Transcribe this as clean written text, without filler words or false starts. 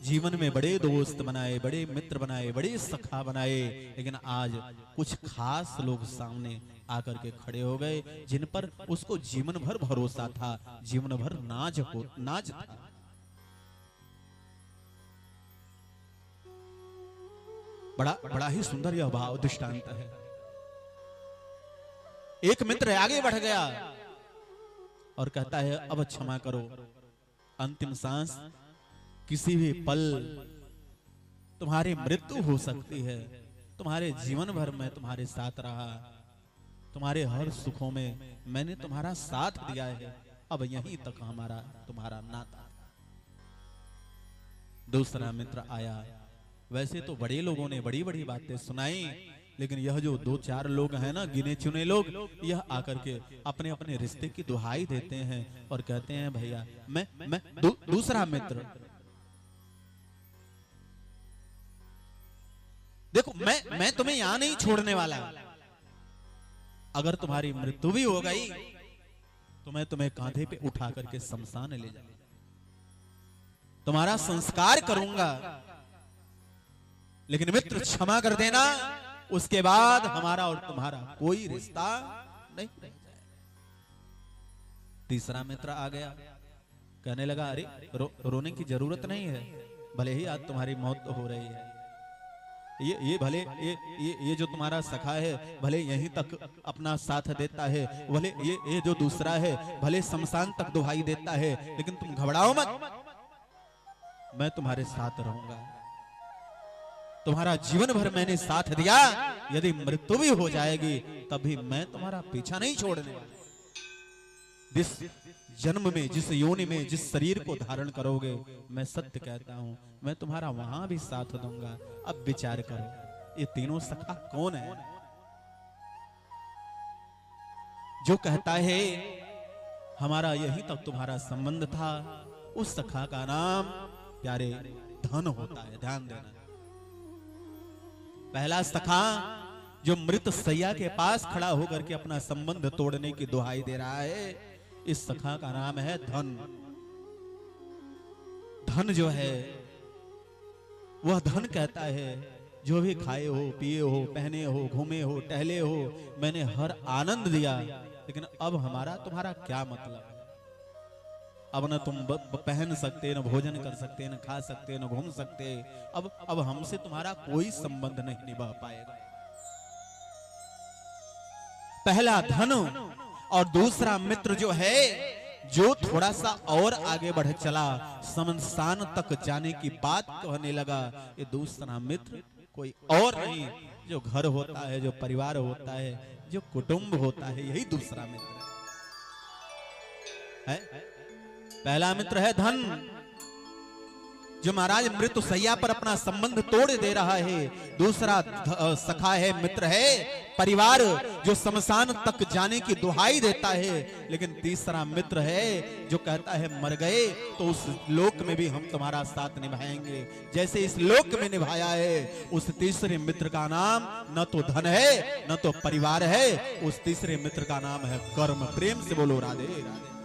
जीवन में बड़े दोस्त बनाए, बड़े मित्र बनाए, बड़े सखा बनाए, लेकिन आज कुछ खास लोग सामने आकर के खड़े हो गए जिन पर उसको जीवन भर भरोसा था, जीवन भर नाज था। बड़ा ही सुंदर यह भाव दृष्टांत है। एक मित्र आगे बढ़ गया और कहता है अब क्षमा करो, अंतिम सांस किसी भी पल तुम्हारी मृत्यु हो सकती है। तुम्हारे जीवन भर में तुम्हारे साथ रहा, तुम्हारे हर सुखों में मैंने तुम्हारा साथ दिया है, अब यहीं तक हमारा तुम्हारा नाता। दूसरा मित्र आया। वैसे तो बड़े लोगों ने बड़ी बड़ी बातें सुनाई, लेकिन यह जो दो चार लोग हैं ना, गिने चुने लोग, यह आकर के अपने अपने रिश्ते की दुहाई देते हैं और कहते हैं भैया मैं दूसरा मित्र, देखो मैं तुम्हें यहां नहीं छोड़ने वाला। अगर तुम्हारी मृत्यु भी हो गई तो मैं तुम्हें कांधे पे उठा करके शमशान ले जाऊंगा, तुम्हारा संस्कार करूंगा, लेकिन मित्र क्षमा कर देना, उसके बाद हमारा और तुम्हारा कोई रिश्ता नहीं रह जाएगा। तीसरा मित्र आ गया, कहने लगा अरे रोने की जरूरत नहीं है, भले ही आज तुम्हारी मौत तो हो रही है, ये भले ये जो तुम्हारा सखा है भले यहीं तक अपना साथ देता है, भले ये जो दूसरा है भले शमशान तक दुहाई देता है, लेकिन तुम घबराओ मत, मैं तुम्हारे साथ रहूंगा, तुम्हारा जीवन भर मैंने साथ दिया, यदि मृत्यु भी हो जाएगी तभी मैं तुम्हारा पीछा नहीं छोड़ने वाला। जिस जन्म में, जिस योनि में, जिस शरीर को धारण करोगे, मैं सत्य कहता हूं मैं तुम्हारा वहां भी साथ दूंगा। अब विचार करो, ये तीनों सखा कौन है? जो कहता है हमारा यहीं तक तुम्हारा संबंध था, उस सखा का नाम प्यारे धन होता है, ध्यान देना। पहला सखा जो मृत सैया के पास खड़ा होकर के अपना संबंध तोड़ने की दुहाई दे रहा है, इस सखा का नाम है धन। धन जो है वह धन कहता है जो भी खाए हो, पिए हो, पहने हो, घूमे हो, टहले हो, मैंने हर आनंद दिया, लेकिन अब हमारा तुम्हारा क्या मतलब? अब न तुम पहन सकते, न भोजन कर सकते, न खा सकते, न घूम सकते, अब हमसे तुम्हारा कोई संबंध नहीं निभा पाएगा। पहला धन और दूसरा मित्र जो है, जो थोड़ा सा और आगे बढ़ चला, शमशान तक जाने की बात कहने लगा, ये दूसरा मित्र कोई और नहीं, जो घर होता है, जो परिवार होता है, जो कुटुंब होता है, यही दूसरा मित्र है। पहला मित्र है धन, जो महाराज मृत्यु सैया पर अपना संबंध तोड़ दे रहा है। दूसरा सखा है, मित्र है, परिवार, जो शमशान तक जाने की दुहाई देता है। लेकिन तीसरा मित्र है जो कहता है मर गए तो उस लोक में भी हम तुम्हारा साथ निभाएंगे, जैसे इस लोक में निभाया है। उस तीसरे मित्र का नाम न तो धन है, न तो परिवार है, उस तीसरे मित्र का नाम है कर्म। प्रेम से बोलो राधे राधे।